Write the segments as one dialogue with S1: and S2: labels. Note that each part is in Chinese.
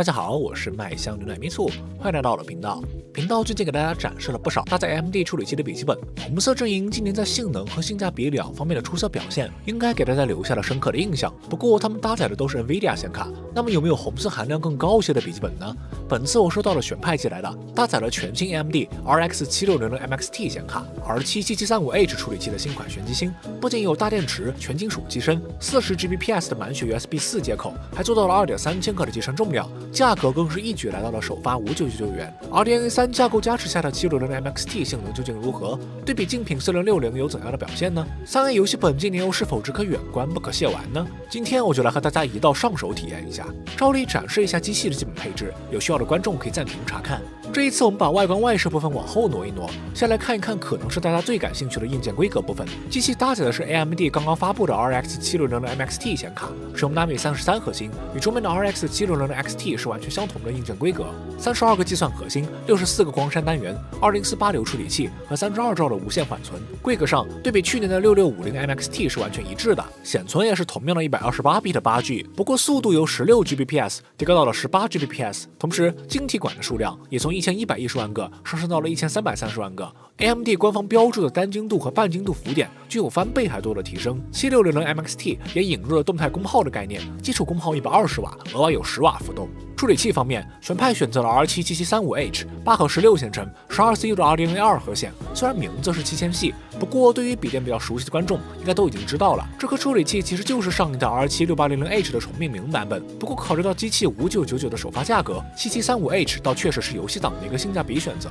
S1: 大家好，我是麦香牛奶咪醋，欢迎来到我的频道。频道最近给大家展示了不少搭载 AMD 处理器的笔记本，红色阵营今年在性能和性价比两方面的出色表现，应该给大家留下了深刻的印象。不过他们搭载的都是 NVIDIA 显卡，那么有没有红色含量更高些的笔记本呢？本次我收到了选派寄来的，搭载了全新 AMD RX 760的 MXT 显卡，R77735H 处理器的新款玄机芯，不仅有大电池、全金属机身、40Gbps 的满血 USB 4接口，还做到了2.3千克的集成重量，价格更是一举来到了首发5999元。RDNA 3架构加持下的760的 MXT 性能究竟如何？对比竞品4060有怎样的表现呢？3A 游戏本今年又是否只可远观不可亵玩呢？今天我就来和大家一道上手体验一下，照例展示一下机器的基本配置，有需要的观众可以暂停查看。这一次我们把外观外设部分往后挪一挪，先来看一看可能是大家最感兴趣的硬件规格部分。机器搭载的是 AMD 刚刚发布的 RX 760的 MXT 显卡，使用 Navi 33核心，与桌面的 RX 760的 XT 是完全相同的硬件规格，32个计算核心，64个光栅单元，2048流处理器和32兆的无线缓存。规格上对比去年的6650 MXT 是完全一致的，显存也是同样的128B 的8G， 不过速度由16Gbps 提高到了18Gbps， 同时晶体管的数量也从1110万个上升到了1330万个。AMD 官方标注的单精度和半精度浮点具有翻倍还多的提升。760的 MXT 也引入了动态功耗的概念，基础功耗120瓦，额外有10瓦浮动。处理器方面，选派选择了 R77735H 8核16线程12CU 的 RDNA 2核显，虽然名字是7000系，不过对于笔电比较熟悉的观众应该都已经知道了，这颗处理器其实就是上一代 R76800H 的重命名版本。不过考虑到机器5999的首发价格，77735H 倒确实是游戏党的一个性价比选择。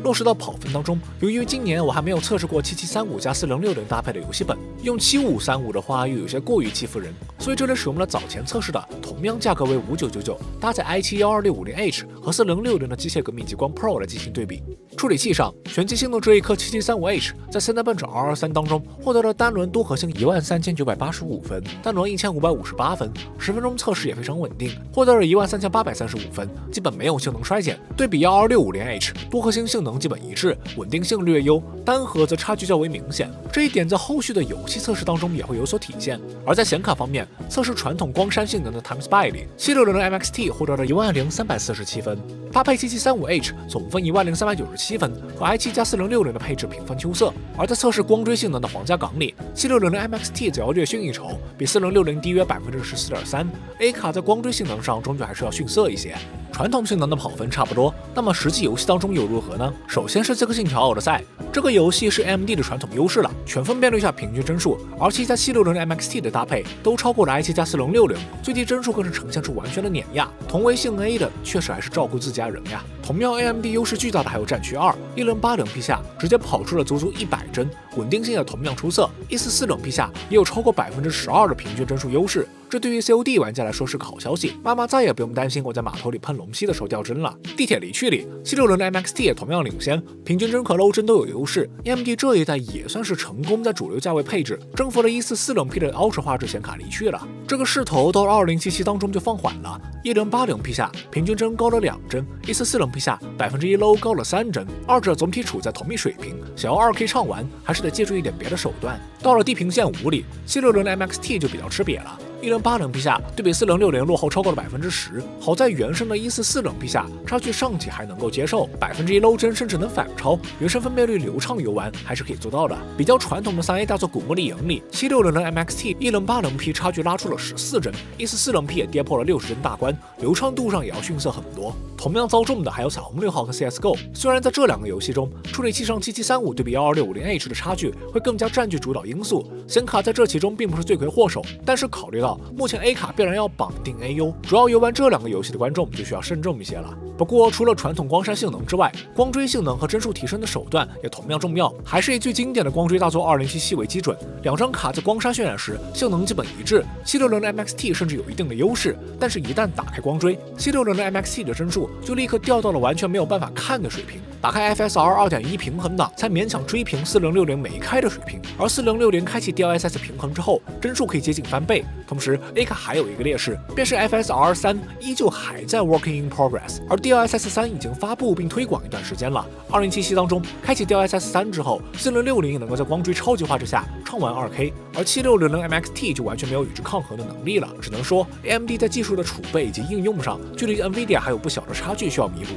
S1: 落实到跑分当中，由于今年我还没有测试过7735加4060搭配的游戏本，用7535的话又有些过于欺负人，所以这里使用了早前测试的同样价格为5999，搭载 i7-12650H 和4060的机械革命激光 Pro 来进行对比。处理器上，玄机芯的这一颗7735H 在Cinebench R3当中获得了单轮多核心13985分，单轮1558分，10分钟测试也非常稳定，获得了13835分，基本没有性能衰减。对比12650H， 多核心性能基本一致，稳定性略优，单核则差距较为明显，这一点在后续的游戏测试当中也会有所体现。而在显卡方面，测试传统光栅性能的 TimeSpy 里，760的 MXT 获得了10347分，搭配775H 总分10397分，和 i7 加4060的配置平分秋色。而在测试光追性能的皇家港里，760的 MXT 则要略逊一筹，比4060低约14.3%，A 卡在光追性能上终究还是要逊色一些。传统性能的跑分差不多，那么实际游戏当中又如何呢？首先是《刺客信条：奥德赛》，这个游戏是 AMD 的传统优势了，全分辨率下平均帧数，R7加760的 MXT 的搭配都超过了 i7加4060，最低帧数更是呈现出完全的碾压。同为性能 A 的，确实还是照顾自家人呀。同样 AMD 优势巨大的还有战区2， 1080P 下直接跑出了足足100帧，稳定性也同样出色，1440P 下也有超过12%的平均帧数优势。这对于 COD 玩家来说是个好消息，妈妈再也不用担心我在码头里喷龙息的时候掉帧了。地铁离去里，760的 MXT 也同样领先，平均帧和 low 帧都有优势。AMD 这一代也算是成功在主流价位配置征服了1440P 的 Ultra 画质显卡离去了。这个势头到了2077当中就放缓了，1080P 下平均帧高了2帧，1440P 下1% low 高了3帧，二者总体处在同一水平。想要 2K 畅玩，还是得借助一点别的手段。到了地平线5里，760的 MXT 就比较吃瘪了。1080P 下对比4060落后超过了10%，好在原生的1440P 下差距尚且还能够接受，1% low 帧甚至能反超，原生分辨率流畅游玩还是可以做到的。比较传统的3A 大作古墓丽影里，760的 MXT 1080P 差距拉出了14帧，1440P 也跌破了60帧大关，流畅度上也要逊色很多。同样遭重的还有彩虹6号和 CSGO， 虽然在这两个游戏中，处理器上7735对比12650H 的差距会更加占据主导因素，显卡在这其中并不是罪魁祸首，但是考虑到目前 A 卡必然要绑定 AU， 主要游玩这两个游戏的观众就需要慎重一些了。不过除了传统光栅性能之外，光追性能和帧数提升的手段也同样重要，还是以最经典的光追大作2077为基准，两张卡在光栅渲染时性能基本一致，760的 MXT 甚至有一定的优势，但是一旦打开光追，760的 MXT 的帧数就立刻掉到了完全没有办法看的水平，打开 FSR 2.1平衡档才勉强追平4060没开的水平，而4060开启 DLSS 平衡之后，帧数可以接近翻倍。同时 A 卡还有一个劣势，便是 FSR 3依旧还在 working in progress， 而 DLSS 3已经发布并推广一段时间了。2077当中开启 DLSS 3之后，4060能够在光追超级化之下畅玩 2K， 而7600 MXT 就完全没有与之抗衡的能力了。只能说 AMD 在技术的储备以及应用上，距离 NVIDIA 还有不小的差距需要弥补。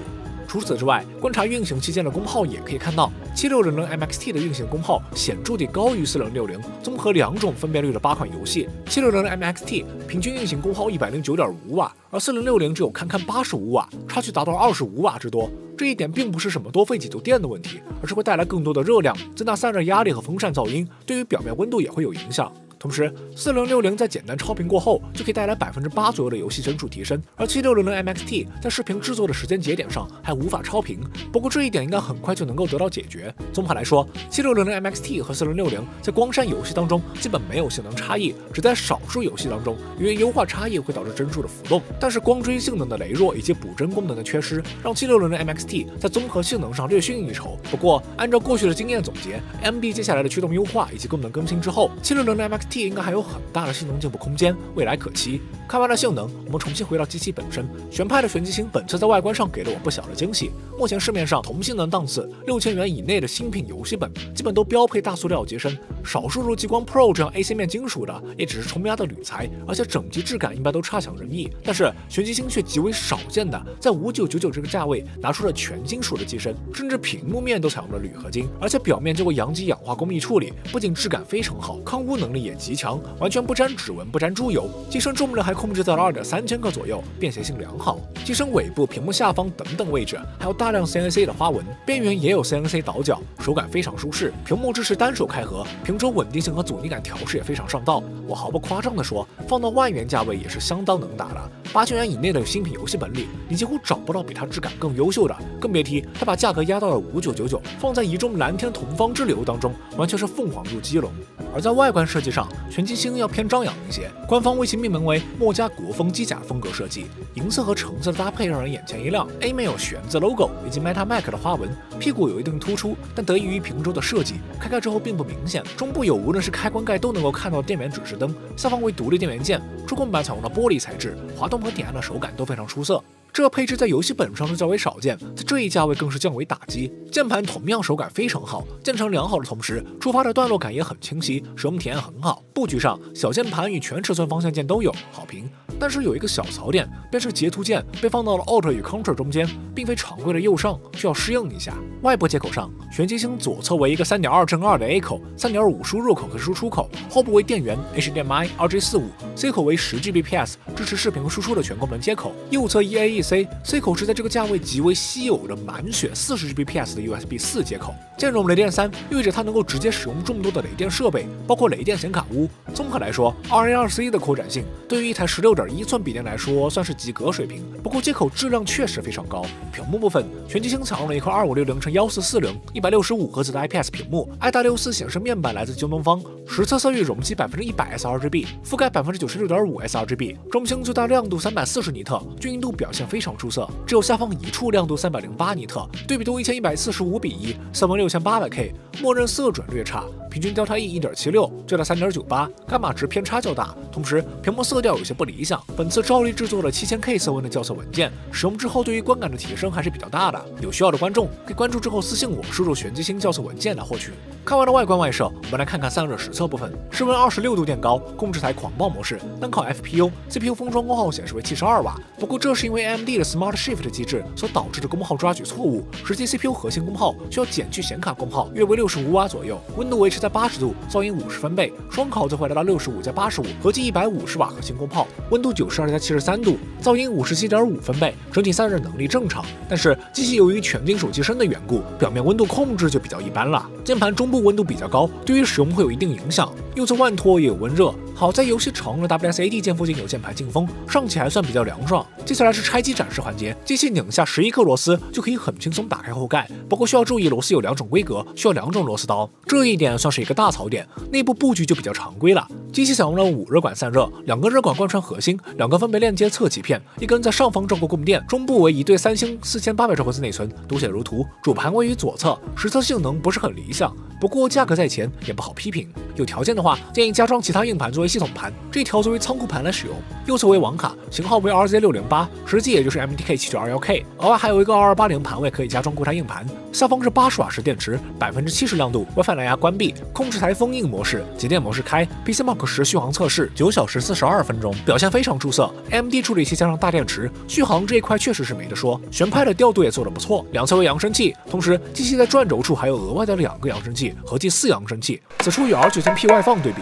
S1: 除此之外，观察运行期间的功耗也可以看到，7600 MXT 的运行功耗显著地高于4060。综合两种分辨率的8款游戏，7600 MXT 平均运行功耗 109.5 瓦，而4060只有堪堪85瓦，差距达到25瓦之多。这一点并不是什么多费几度电的问题，而是会带来更多的热量，增大散热压力和风扇噪音，对于表面温度也会有影响。同时，4060在简单超频过后，就可以带来8%左右的游戏帧数提升，而7600 MXT 在视频制作的时间节点上还无法超频。不过这一点应该很快就能够得到解决。综合来说，7600 MXT 和4060在光栅游戏当中基本没有性能差异，只在少数游戏当中，因为优化差异会导致帧数的浮动。但是光追性能的羸弱以及补帧功能的缺失，让7600 MXT 在综合性能上略逊一筹。不过，按照过去的经验总结 ，AMD 接下来的驱动优化以及功能更新之后，7600 MXT应该还有很大的性能进步空间，未来可期。看完了性能，我们重新回到机器本身。玄派的玄机星本次在外观上给了我不小的惊喜。目前市面上同性能档次6000元以内的新品游戏本，基本都标配大塑料机身，少数如极光 Pro 这样 AC 面金属的，也只是重压的铝材，而且整体质感一般都差强人意。但是玄机星却极为少见的，在5999这个价位拿出了全金属的机身，甚至屏幕面都采用了铝合金，而且表面经过阳极氧化工艺处理，不仅质感非常好，抗污能力也极强，完全不沾指纹，不沾猪油。机身重量还控制在了2.3千克左右，便携性良好。机身尾部、屏幕下方等等位置还有大量 CNC 的花纹，边缘也有 CNC 倒角，手感非常舒适。屏幕支持单手开合，屏轴稳定性和阻尼感调试也非常上道。我毫不夸张地说，放到万元价位也是相当能打的。8000元以内的新品游戏本里，你几乎找不到比它质感更优秀的，更别提它把价格压到了5999，放在一众蓝天同方之流当中，完全是凤凰入鸡笼。而在外观设计上，玄机星要偏张扬一些，官方为其命名为墨家国风机甲风格设计，银色和橙色的搭配让人眼前一亮。A 面有玄字 logo 以及 MetaMac 的花纹，屁股有一定突出，但得益于屏轴的设计，开之后并不明显。中部有无论是开关盖都能够看到电源指示灯，下方为独立电源键，触控板采用了玻璃材质，滑动和点按的手感都非常出色。这配置在游戏本上是较为少见，在这一价位更是降维打击。键盘同样手感非常好，键程良好的同时，触发的段落感也很清晰，使用体验很好。布局上，小键盘与全尺寸方向键都有，好评。但是有一个小槽点，便是截图键被放到了 Alt 与 Ctrl 中间，并非常规的右上，需要适应一下。外部接口上，玄机星左侧为一个3.2正2的 A 口，3.5输入口和输出口，后部为电源 HDMI 2G45，C 口为10Gbps 支持视频输出的全功能接口，右侧一 AEC，C 口是在这个价位极为稀有的满血40Gbps 的 USB 4接口。兼容雷电3，意味着它能够直接使用众多的雷电设备，包括雷电显卡坞。综合来说 ，2A2C 的扩展性对于一台16.1寸笔电来说算是及格水平。不过接口质量确实非常高。屏幕部分，玄机星采用了一块2560×1440 165赫兹的 IPS 屏幕，IDA64显示面板来自京东方，实测色域容积100% sRGB， 覆盖96.5% sRGB， 中星最大亮度340尼特，均匀度表现非常出色，只有下方一处亮度308尼特，对比度1145:1，色温6800K， 默认色准略差，平均 Delta E 1.76， 最大3.98，伽马值偏差较大，同时屏幕色调有些不理想。本次照例制作了7000K 色温的校色文件，使用之后对于观感的提升还是比较大的。有需要的观众可以关注之后私信我，输入玄机星校色文件来获取。看完了外观外设，我们来看看散热实测部分。室温26度电高，控制台狂暴模式，单靠 FPU，CPU 封装功耗显示为72瓦。不过这是因为 AMD 的 Smart Shift 机制所导致的功耗抓取错误，实际 CPU 核心功耗需要减去显卡功耗，约为65瓦左右。温度维持在80度，噪音50分贝，双烤则会达到65+85，合计150瓦核心功耗。温度92+73度，噪音57.5分贝，整体散热能力正常。但是机器由于全金属机身的缘故，表面温度控制就比较一般了。键盘中部温度比较高，对于使用会有一定影响。右侧腕托也有温热，好在游戏常用的 WSAD 键附近有键盘进风，上起还算比较凉爽。接下来是拆机展示环节，机器拧下11颗螺丝就可以很轻松打开后盖，不过需要注意螺丝有2种规格，需要2种螺丝刀，这一点算是一个大槽点。内部布局就比较常规了，机器采用了5热管散热，2个热管贯穿核心，2个分别链接侧极片，一根在上方照顾供电，中部为一对3星4800兆赫兹内存，读写如图。主盘位于左侧，实测性能不是很理想，不过价格在前也不好批评。有条件的话，建议加装其他硬盘作为系统盘，这一条作为仓库盘来使用。右侧为网卡，型号为 RZ608，实际也就是 MTK 79221K，额外还有一个2280盘位可以加装固态硬盘。下方是80瓦时电池，70%亮度 ，WiFi 蓝牙关闭，控制台封印模式，节电模式开 ，PCMark 10续航测试9小时42分钟，表现非常出色。AMD 处理器加上大电池，续航这一块确实是没得说。悬拍的调度也做得不错，两侧为扬声器，同时机器在转轴处还有额外的2个扬声器，合计4扬声器。此处与 R90P 外放对比。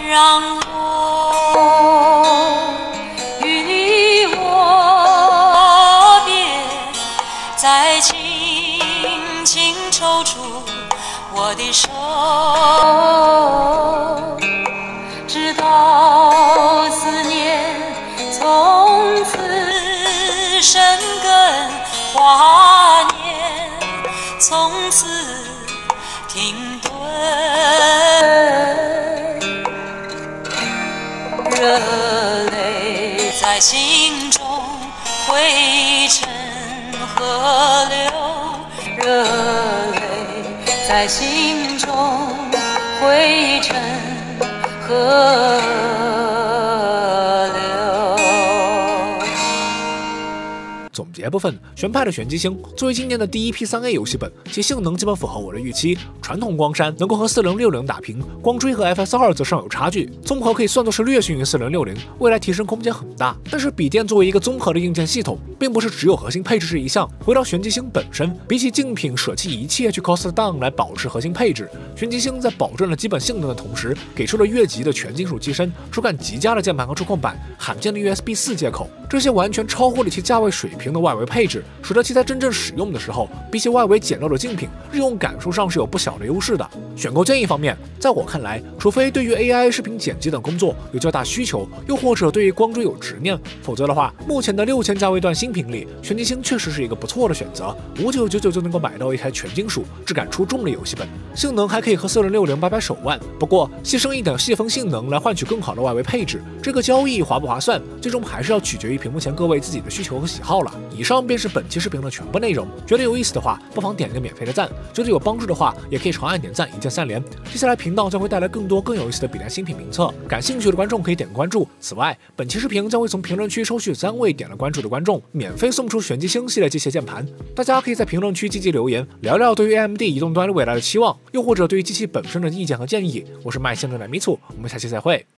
S2: 让我与你握别，再轻轻抽出我的手，直到思念从此生根，华年从此停顿。热泪在心中汇成河流，热泪在心中汇成河流。
S1: 总结部分，玄派的玄机星作为今年的第一批3A 游戏本，其性能基本符合我的预期。传统光栅能够和4060打平，光追和 FS2 则尚有差距，综合可以算作是略逊于4060，未来提升空间很大。但是笔电作为一个综合的硬件系统，并不是只有核心配置这一项。回到玄机星本身，比起竞品舍弃一切去 cost down 来保持核心配置，玄机星在保证了基本性能的同时，给出了越级的全金属机身、触感极佳的键盘和触控板、罕见的 USB4 接口，这些完全超乎了其价位水平的外围配置，使得其在真正使用的时候，比起外围简陋的竞品，日用感受上是有不小的优势的。选购建议方面，在我看来，除非对于 AI 视频剪辑等工作有较大需求，又或者对于光追有执念，否则的话，目前的6000价位段新品里，玄机星确实是一个不错的选择。5999就能够买到一台全金属、质感出众的游戏本，性能还可以和4060摆摆手腕。不过，牺牲一点细分性能来换取更好的外围配置，这个交易划不划算，最终还是要取决于屏幕前各位自己的需求和喜好了。以上便是本期视频的全部内容。觉得有意思的话，不妨点一个免费的赞；觉得有帮助的话，也可以长按点赞，一键3连。接下来频道将会带来更多更有意思的笔电新品评测，感兴趣的观众可以点关注。此外，本期视频将会从评论区抽取3位点了关注的观众，免费送出玄机星系列机械键盘。大家可以在评论区积极留言，聊聊对于 AMD 移动端未来的期望，又或者对于机器本身的意见和建议。我是麦先生的米醋，我们下期再会。